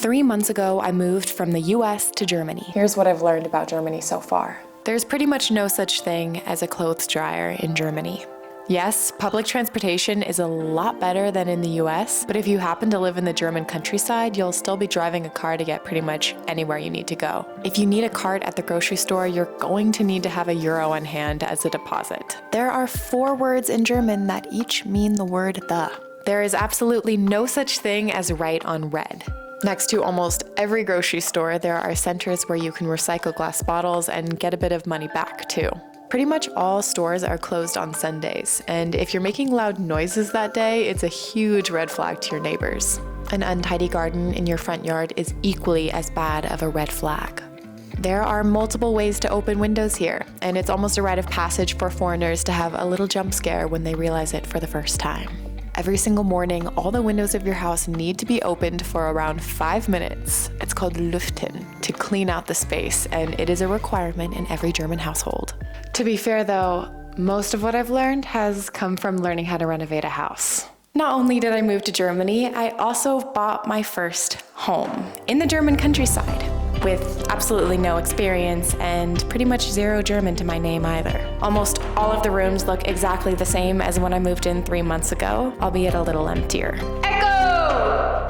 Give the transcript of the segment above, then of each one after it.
3 months ago, I moved from the US to Germany. Here's what I've learned about Germany so far. There's pretty much no such thing as a clothes dryer in Germany. Yes, public transportation is a lot better than in the US, but if you happen to live in the German countryside, you'll still be driving a car to get pretty much anywhere you need to go. If you need a cart at the grocery store, you're going to need to have a euro on hand as a deposit. There are 4 words in German that each mean the word the. There is absolutely no such thing as right on red. Next to almost every grocery store, there are centers where you can recycle glass bottles and get a bit of money back too. Pretty much all stores are closed on Sundays, and if you're making loud noises that day, it's a huge red flag to your neighbors. An untidy garden in your front yard is equally as bad of a red flag. There are multiple ways to open windows here, and it's almost a rite of passage for foreigners to have a little jump scare when they realize it for the first time. Every single morning, all the windows of your house need to be opened for around 5 minutes. It's called lüften, to clean out the space, and it is a requirement in every German household. To be fair though, most of what I've learned has come from learning how to renovate a house. Not only did I move to Germany, I also bought my first home in the German countryside with absolutely no experience and pretty much zero German to my name either. Almost all of the rooms look exactly the same as when I moved in 3 months ago, albeit a little emptier. Echo!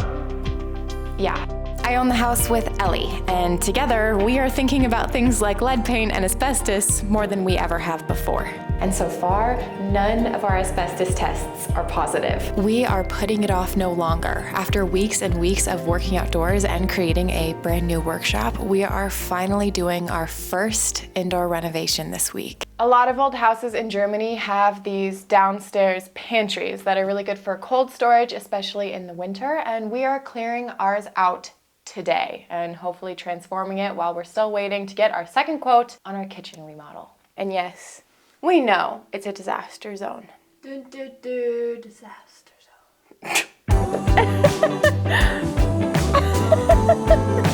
Yeah. I own the house with Ellie, and together we are thinking about things like lead paint and asbestos more than we ever have before. And so far, none of our asbestos tests are positive. We are putting it off no longer. After weeks and weeks of working outdoors and creating a brand new workshop, we are finally doing our first indoor renovation this week. A lot of old houses in Germany have these downstairs pantries that are really good for cold storage, especially in the winter, and we are clearing ours out today and hopefully transforming it while we're still waiting to get our second quote on our kitchen remodel. And yes, we know it's a disaster zone. Disaster zone.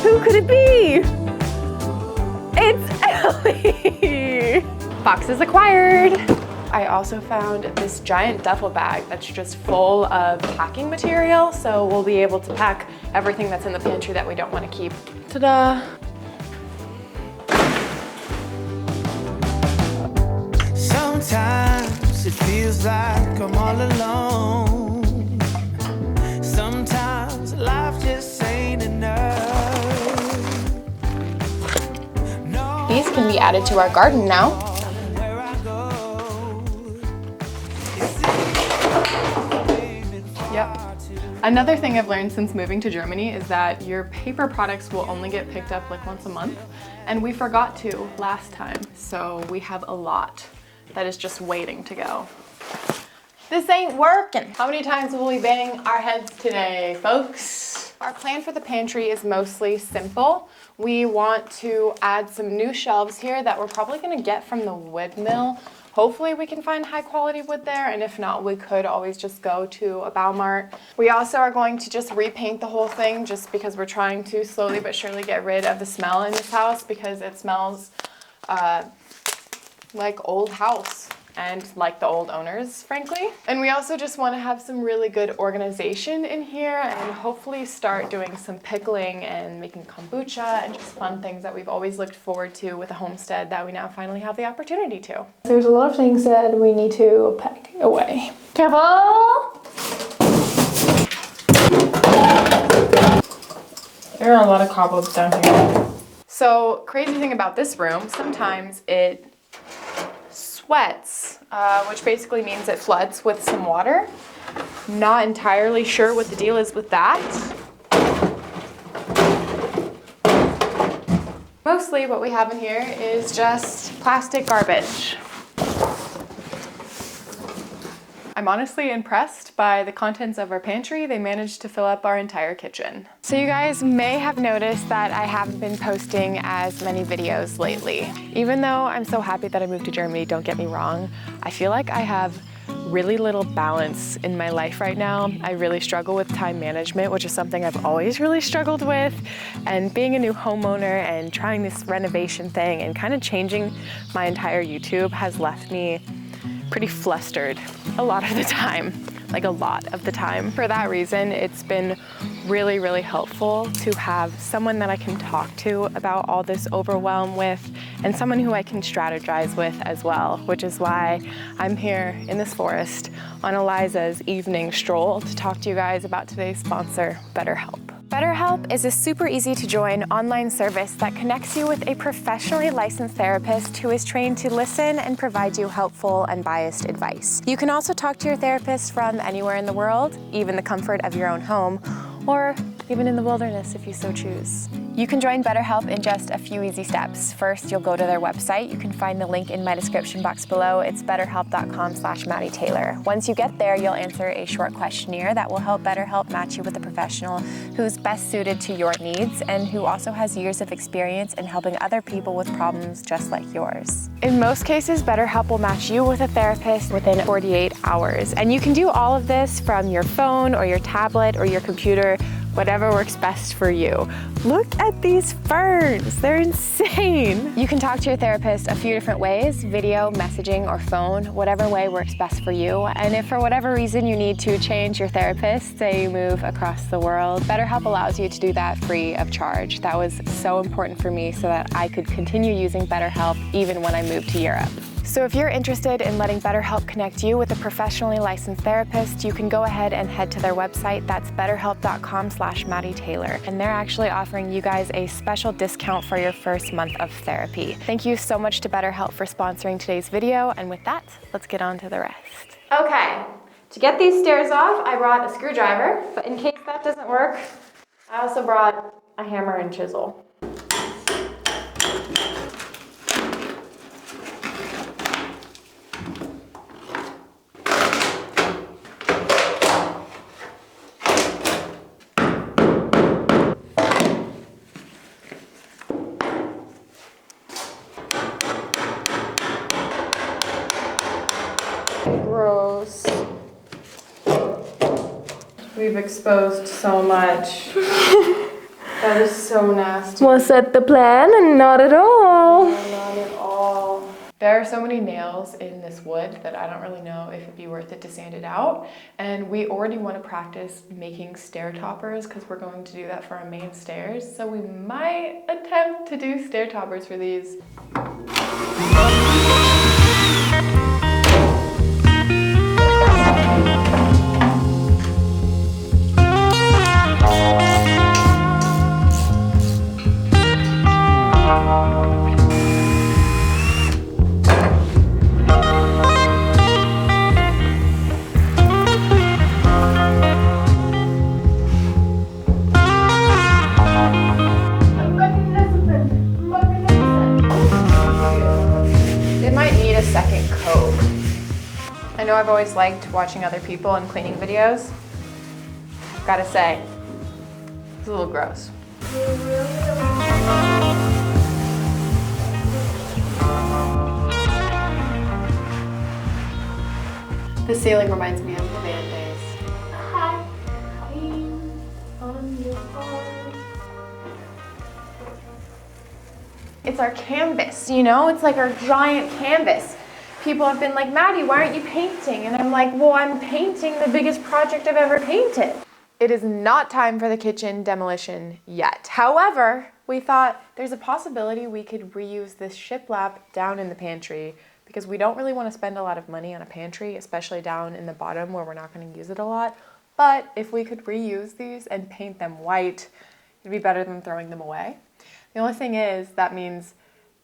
Who could it be? It's Ellie! Boxes acquired! I also found this giant duffel bag that's just full of packing material, so we'll be able to pack everything that's in the pantry that we don't want to keep. Ta-da! Sometimes it feels like I'm all alone. Sometimes life just ain't enough. These can be added to our garden now. Yep. Another thing I've learned since moving to Germany is that your paper products will only get picked up like once a month, and we forgot to last time, so we have a lot that is just waiting to go. This ain't working. How many times will we bang our heads today, folks? Our plan for the pantry is mostly simple. We want to add some new shelves here that we're probably gonna get from the wood mill. Hopefully we can find high quality wood there, and if not, we could always just go to a Baumart. We also are going to just repaint the whole thing just because we're trying to slowly but surely get rid of the smell in this house because it smells like old house and like the old owners, frankly. And we also just want to have some really good organization in here and hopefully start doing some pickling and making kombucha and just fun things that we've always looked forward to with a homestead that we now finally have the opportunity to. There's a lot of things that we need to pack away. Careful! There are a lot of cobwebs down here. So, crazy thing about this room, sometimes it sweats, which basically means it floods with some water. Not entirely sure what the deal is with that. Mostly what we have in here is just plastic garbage. I'm honestly impressed by the contents of our pantry. They managed to fill up our entire kitchen. So you guys may have noticed that I haven't been posting as many videos lately. Even though I'm so happy that I moved to Germany, don't get me wrong, I feel like I have really little balance in my life right now. I really struggle with time management, which is something I've always really struggled with. And being a new homeowner and trying this renovation thing and kind of changing my entire YouTube has left me pretty flustered a lot of the time. like a lot of the time. For that reason, it's been really, really helpful to have someone that I can talk to about all this overwhelm with, and someone who I can strategize with as well, which is why I'm here in this forest on Eliza's evening stroll to talk to you guys about today's sponsor, BetterHelp. BetterHelp is a super easy to join online service that connects you with a professionally licensed therapist who is trained to listen and provide you helpful, unbiased advice. You can also talk to your therapist from anywhere in the world, even the comfort of your own home, or even in the wilderness if you so choose. You can join BetterHelp in just a few easy steps. First, you'll go to their website. You can find the link in my description box below. It's betterhelp.com/Maddie Taylor. Once you get there, you'll answer a short questionnaire that will help BetterHelp match you with a professional who's best suited to your needs and who also has years of experience in helping other people with problems just like yours. In most cases, BetterHelp will match you with a therapist within 48 hours. And you can do all of this from your phone or your tablet or your computer, whatever works best for you. Look at these ferns, they're insane. You can talk to your therapist a few different ways, video, messaging, or phone, whatever way works best for you. And if for whatever reason you need to change your therapist, say you move across the world, BetterHelp allows you to do that free of charge. That was so important for me so that I could continue using BetterHelp even when I moved to Europe. So if you're interested in letting BetterHelp connect you with a professionally licensed therapist, you can go ahead and head to their website. That's betterhelp.com/Maddie Taylor. And they're actually offering you guys a special discount for your first month of therapy. Thank you so much to BetterHelp for sponsoring today's video. And with that, let's get on to the rest. Okay, to get these stairs off, I brought a screwdriver, but in case that doesn't work, I also brought a hammer and chisel. Gross. We've exposed so much. That is so nasty. Was that the plan? Not at all. No, not at all. There are so many nails in this wood that I don't really know if it'd be worth it to sand it out. And we already want to practice making stair toppers because we're going to do that for our main stairs. So we might attempt to do stair toppers for these. I know I've always liked watching other people and cleaning videos. Gotta say, it's a little gross. The ceiling reminds me of the band days. It's our canvas, you know? It's like our giant canvas. People have been like, Maddie, why aren't you painting? And I'm like, well, I'm painting the biggest project I've ever painted. It is not time for the kitchen demolition yet. However, we thought there's a possibility we could reuse this shiplap down in the pantry because we don't really want to spend a lot of money on a pantry, especially down in the bottom where we're not going to use it a lot. But if we could reuse these and paint them white, it'd be better than throwing them away. The only thing is that means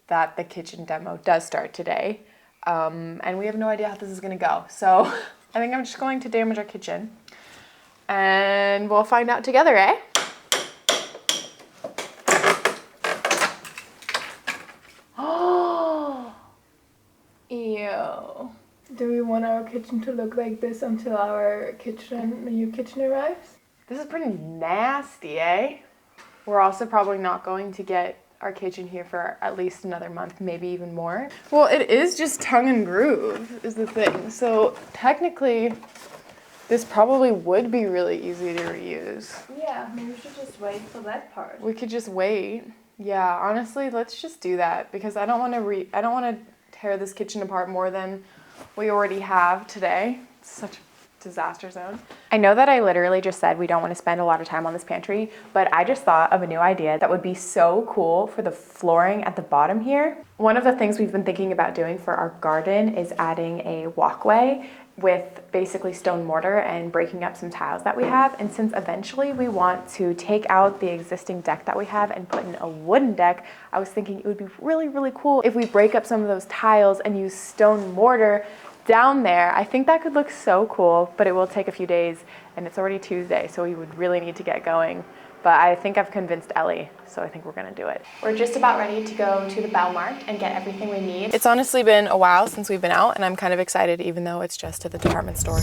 that the kitchen demo does start today. And we have no idea how this is going to go. So I think I'm just going to damage our kitchen and we'll find out together, eh? Oh, ew. Do we want our kitchen to look like this until our new kitchen arrives? This is pretty nasty, eh? We're also probably not going to get our kitchen here for at least another month, maybe even more. Well, it is just tongue and groove is the thing. So technically, this probably would be really easy to reuse. Yeah, maybe we should just wait for that part. We could just wait. Yeah, honestly, let's just do that because I don't want to tear this kitchen apart more than we already have today. It's such a disaster zone. I know that I literally just said we don't want to spend a lot of time on this pantry, but I just thought of a new idea that would be so cool for the flooring at the bottom here. One of the things we've been thinking about doing for our garden is adding a walkway with basically stone mortar and breaking up some tiles that we have. And since eventually we want to take out the existing deck that we have and put in a wooden deck, I was thinking it would be really, really cool if we break up some of those tiles and use stone mortar down there. I think that could look so cool, but it will take a few days and it's already Tuesday, so we would really need to get going. But I think I've convinced Ellie, so I think we're gonna do it. We're just about ready to go to the Baumarkt and get everything we need. It's honestly been a while since we've been out, and I'm kind of excited even though it's just to the department store.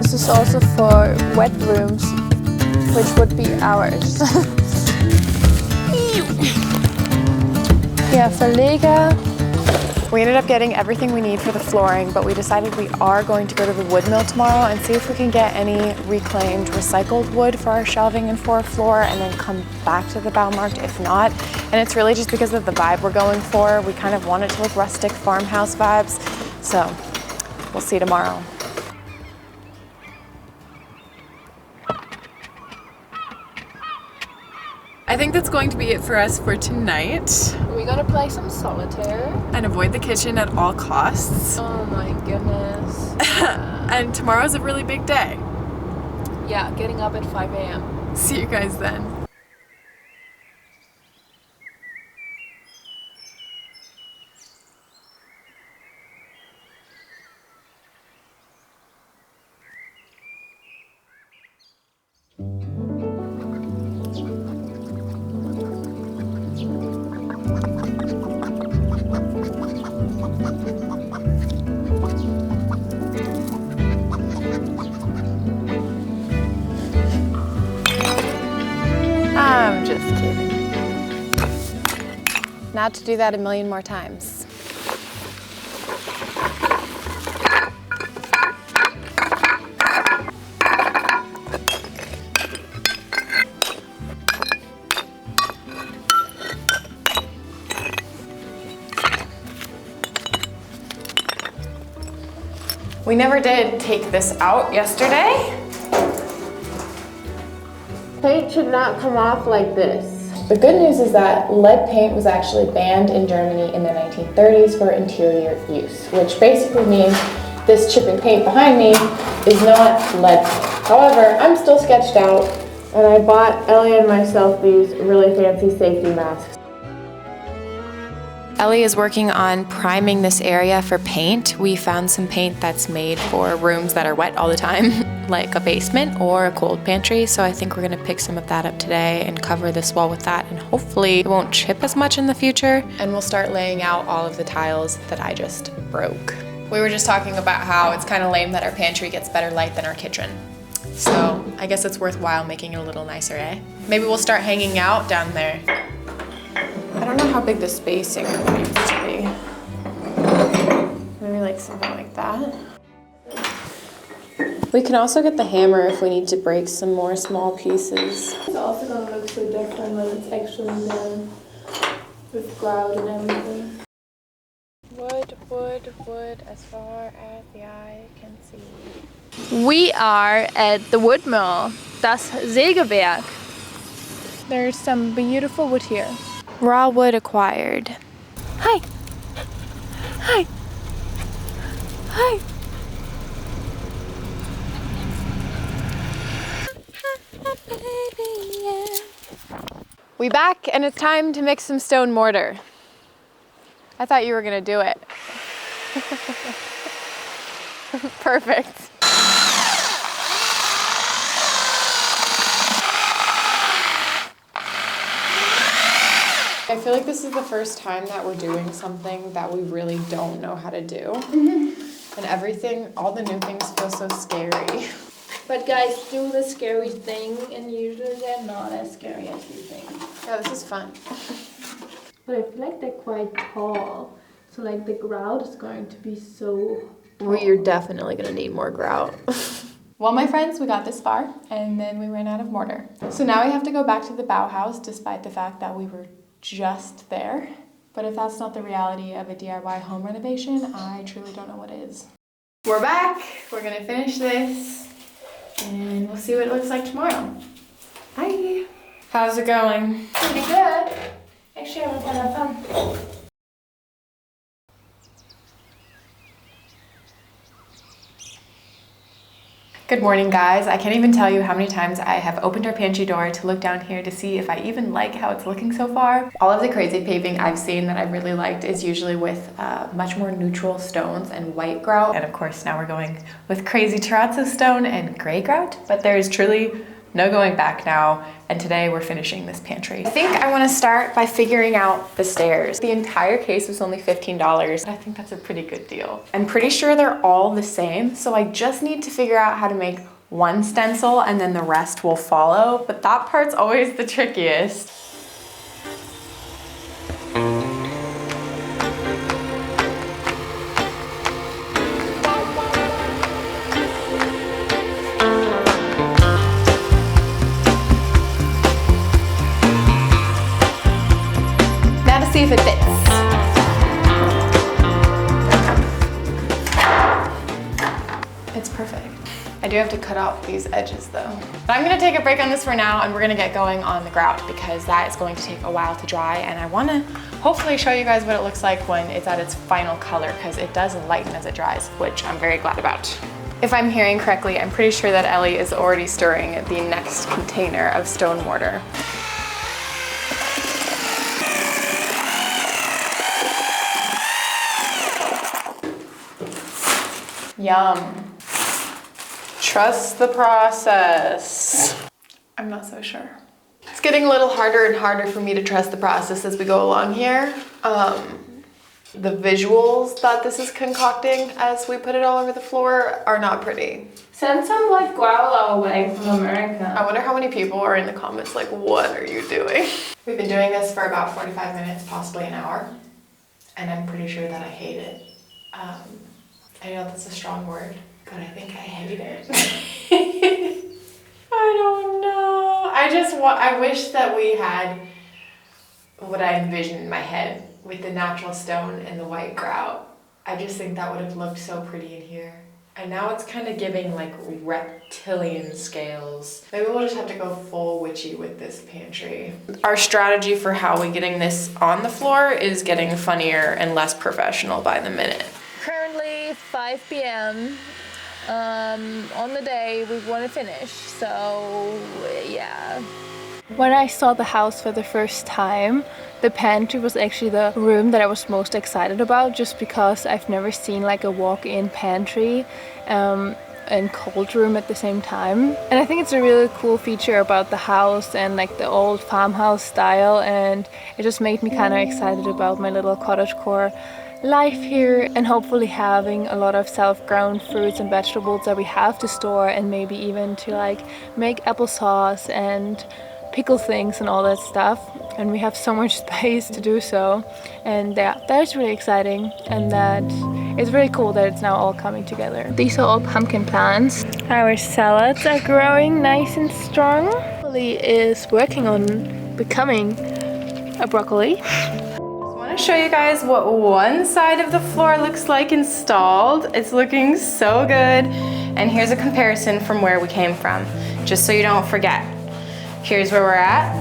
This is also for wet rooms, which would be ours. Yeah, Verleger. We ended up getting everything we need for the flooring, but we decided we are going to go to the wood mill tomorrow and see if we can get any reclaimed recycled wood for our shelving and for our floor, and then come back to the Baumarkt if not. And it's really just because of the vibe we're going for. We kind of want it to look rustic farmhouse vibes, so we'll see tomorrow. I think that's going to be it for us for tonight. We're gonna play some solitaire. And avoid the kitchen at all costs. Oh my goodness. And tomorrow's a really big day. Yeah, getting up at 5 a.m. See you guys then. I'm just kidding. Not to do that a million more times. We never did take this out yesterday. Paint should not come off like this. The good news is that lead paint was actually banned in Germany in the 1930s for interior use, which basically means this chipping paint behind me is not lead paint. However, I'm still sketched out, and I bought Ellie and myself these really fancy safety masks. Ellie is working on priming this area for paint. We found some paint that's made for rooms that are wet all the time, like a basement or a cold pantry. So I think we're gonna pick some of that up today and cover this wall with that, and hopefully it won't chip as much in the future. And we'll start laying out all of the tiles that I just broke. We were just talking about how it's kind of lame that our pantry gets better light than our kitchen. So I guess it's worthwhile making it a little nicer, eh? Maybe we'll start hanging out down there. I don't know how big the spacing needs to be. Maybe like something like that. We can also get the hammer if we need to break some more small pieces. It's also gonna look so different when it's actually done with grout and everything. Wood, wood, wood, as far as the eye can see. We are at the wood mill, das Sägewerk. There's some beautiful wood here. Raw wood acquired. Hi. Hi. Hi. We back, and it's time to mix some stone mortar. I thought you were gonna do it. Perfect. I feel like this is the first time that we're doing something that we really don't know how to do. And everything, all the new things feel so scary. But guys do the scary thing, and usually they're not as scary as you think. Yeah, this is fun. But I feel like they're quite tall. So like the grout is going to be so tall. We're definitely gonna need more grout. Well, my friends, we got this far, and then we ran out of mortar. So now we have to go back to the Bauhaus, despite the fact that we were just there. But if that's not the reality of a DIY home renovation, I truly don't know what is. We're back. We're gonna finish this and we'll see what it looks like tomorrow. Bye. How's it going? Pretty good. Actually, I'm gonna have fun. Good morning, guys. I can't even tell you how many times I have opened our pantry door to look down here to see if I even like how it's looking so far. All of the crazy paving I've seen that I've really liked is usually with much more neutral stones and white grout. And of course, now we're going with crazy terrazzo stone and gray grout. But there is truly no going back now, and today we're finishing this pantry. I think I want to start by figuring out the stairs. The entire case was only $15. I think that's a pretty good deal. I'm pretty sure they're all the same, so I just need to figure out how to make one stencil and then the rest will follow, but that part's always the trickiest. See if it fits. It's perfect. I do have to cut out these edges though. But I'm gonna take a break on this for now and we're gonna get going on the grout because that is going to take a while to dry, and I wanna hopefully show you guys what it looks like when it's at its final color because it does lighten as it dries, which I'm very glad about. If I'm hearing correctly, I'm pretty sure that Ellie is already stirring the next container of stone mortar. Yum. Trust the process. I'm not so sure. It's getting a little harder and harder for me to trust the process as we go along here. The visuals that this is concocting as we put it all over the floor are not pretty. Send some like grout our way from America. I wonder how many people are in the comments like, what are you doing? We've been doing this for about 45 minutes, possibly an hour, and I'm pretty sure that I hate it. I know that's a strong word, but I think I hate it. I don't know. I wish that we had what I envisioned in my head with the natural stone and the white grout. I just think that would have looked so pretty in here. And now it's kind of giving like reptilian scales. Maybe we'll just have to go full witchy with this pantry. Our strategy for how we're getting this on the floor is getting funnier and less professional by the minute. Currently 5 p.m. On the day we want to finish, so yeah. When I saw the house for the first time, the pantry was actually the room that I was most excited about, just because I've never seen like a walk-in pantry and cold room at the same time. And I think it's a really cool feature about the house and like the old farmhouse style, and it just made me kind of excited about my little cottagecore life here, and hopefully having a lot of self-grown fruits and vegetables that we have to store, and maybe even to like make applesauce and pickle things and all that stuff. And we have so much space to do so, and that's really exciting, and that it's really cool that it's now all coming together. These are all pumpkin plants. Our salads are growing nice and strong. Ellie is working on becoming a broccoli. I want to show you guys what one side of the floor looks like installed. It's looking so good. And here's a comparison from where we came from, just so you don't forget. Here's where we're at.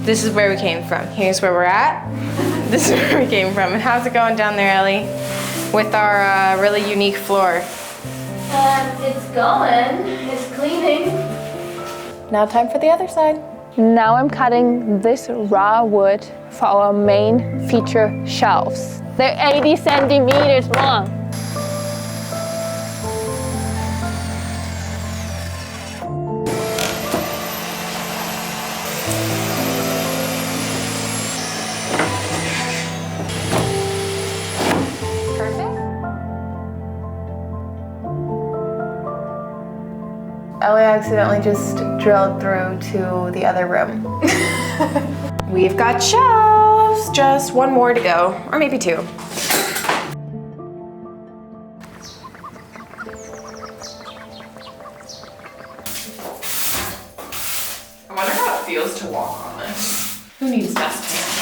This is where we came from. Here's where we're at. This is where we came from. And how's it going down there, Ellie? With our really unique floor. It's going. It's cleaning. Now time for the other side. Now I'm cutting this raw wood for our main feature shelves. They're 80 centimeters long. Ellie accidentally just drilled through to the other room. We've got shelves, just one more to go, or maybe two. I wonder how it feels to walk on this. Who needs dust pans?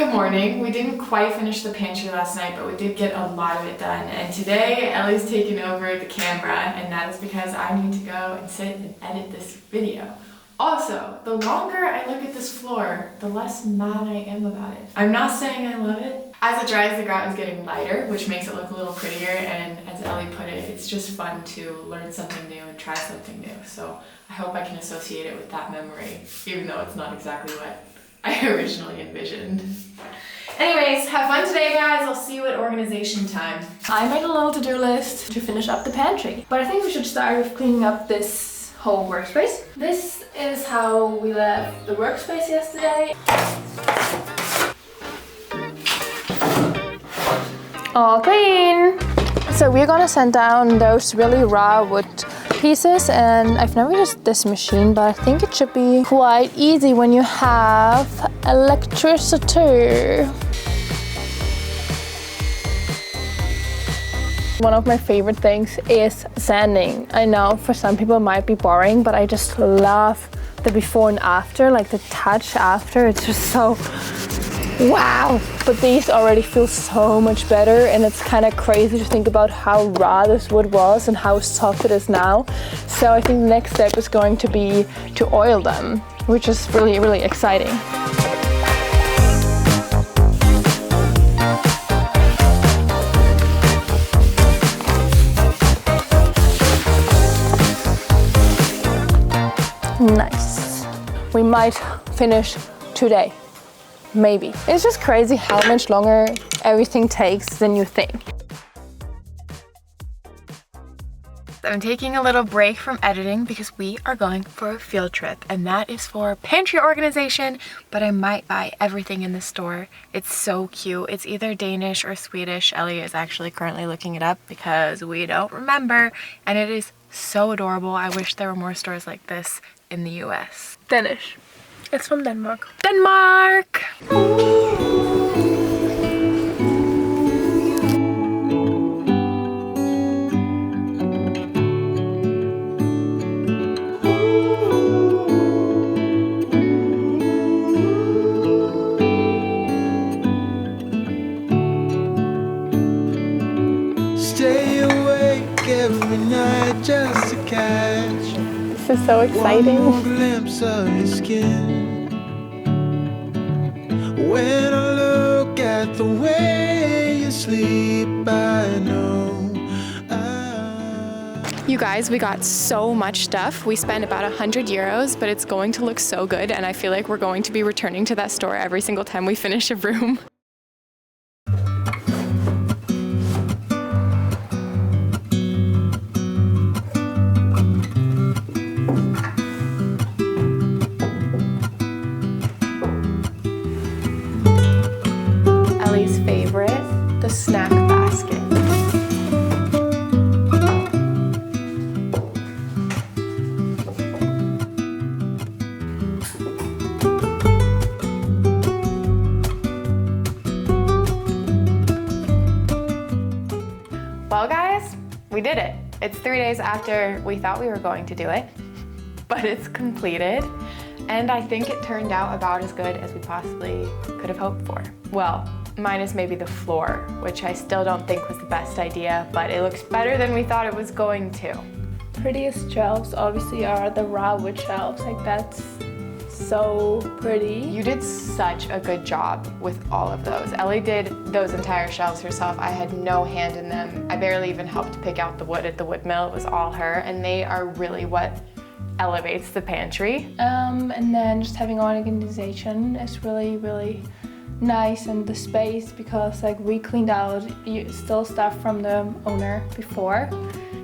Good morning. We didn't quite finish the pantry last night, but we did get a lot of it done. And today, Ellie's taking over the camera, and that is because I need to go and sit and edit this video. Also, the longer I look at this floor, the less mad I am about it. I'm not saying I love it. As it dries, the grout is getting lighter, which makes it look a little prettier, and as Ellie put it, it's just fun to learn something new and try something new. So I hope I can associate it with that memory, even though it's not exactly what I originally envisioned. Anyways, have fun today, guys. I'll see you at organization time. I made a little to-do list to finish up the pantry, but I think we should start with cleaning up this whole workspace. This is how we left the workspace yesterday. All clean. So we're gonna sand down those really raw wood pieces, and I've never used this machine, but I think it should be quite easy when you have electricity. One of my favorite things is sanding. I know for some people it might be boring, but I just love the before and after, like the touch after. It's just so wow. But these already feel so much better, and it's kind of crazy to think about how raw this wood was and how soft it is now. So I think the next step is going to be to oil them, which is really, really exciting. Nice. We might finish today. Maybe. It's just crazy how much longer everything takes than you think. I'm taking a little break from editing because we are going for a field trip, and that is for pantry organization, but I might buy everything in the store. It's so cute. It's either Danish or Swedish. Ellie is actually currently looking it up because we don't remember, and it is so adorable. I wish there were more stores like this in the US. Danish. It's from Denmark. Denmark! Stay awake every night just to catch This is so exciting. one more glimpse of your skin. When I look at the way you sleep, I know You guys, we got so much stuff. We spent about 100 euros, but it's going to look so good, and I feel like we're going to be returning to that store every single time we finish a room. Ellie's favorite, the snack basket. Well, guys, we did it. It's 3 days after we thought we were going to do it, but it's completed. And I think it turned out about as good as we possibly could have hoped for. Well, minus maybe the floor, which I still don't think was the best idea, but it looks better than we thought it was going to. Prettiest shelves obviously are the raw wood shelves. Like, that's so pretty. You did such a good job with all of those. Ellie did those entire shelves herself. I had no hand in them. I barely even helped pick out the wood at the wood mill. It was all her, and they are really what elevates the pantry. And then just having organization is really, really nice, and the space, because like we cleaned out still stuff from the owner before.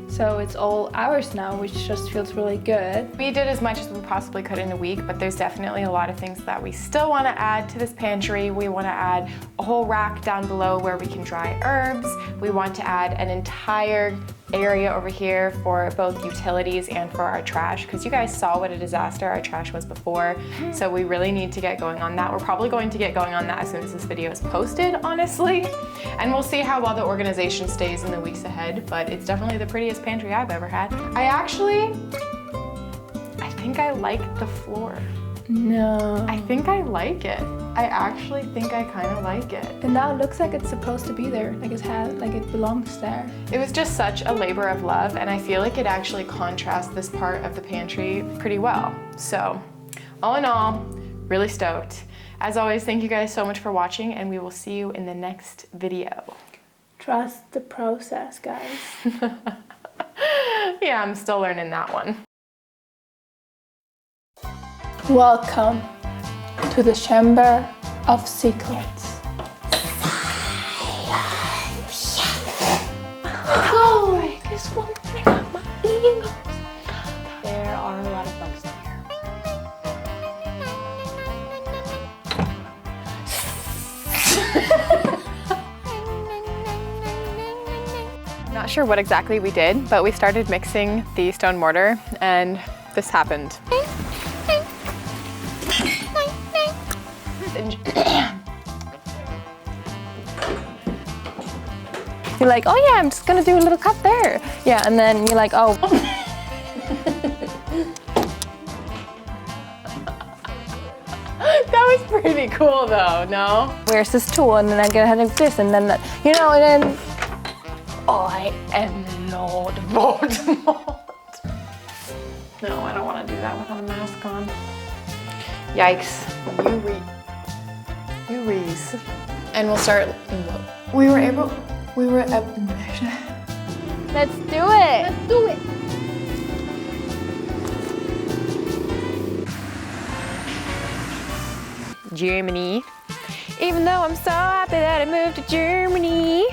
So it's all ours now, which just feels really good. We did as much as we possibly could in a week, but there's definitely a lot of things that we still want to add to this pantry. We want to add a whole rack down below where we can dry herbs. We want to add an entire area over here for both utilities and for our trash, because you guys saw what a disaster our trash was before. So we really need to get going on that. We're probably going to get going on that as soon as this video is posted, honestly. And we'll see how well the organization stays in the weeks ahead, but it's definitely the prettiest pantry I've ever had. I think I like the floor. No. I think I like it. I actually think I kind of like it. And now it looks like it's supposed to be there, like it belongs there. It was just such a labor of love, and I feel like it actually contrasts this part of the pantry pretty well. So, all in all, really stoked. As always, thank you guys so much for watching, and we will see you in the next video. Trust the process, guys. Yeah, I'm still learning that one. Welcome to the Chamber of Secrets. Oh, this one thing on my ears. There are a lot of bugs in here. Not sure what exactly we did, but we started mixing the stone mortar, and this happened. You're like, oh yeah, I'm just gonna do a little cut there. Yeah, and then you're like, oh. That was pretty cool though, no? Where's this tool? And then I get ahead of this, and then that, you know, and then I am Lord Voldemort. No, I don't want to do that with a mask on. Yikes. You reese. And we'll start. let's do it. Let's do it. Germany. Even though I'm so happy that I moved to Germany.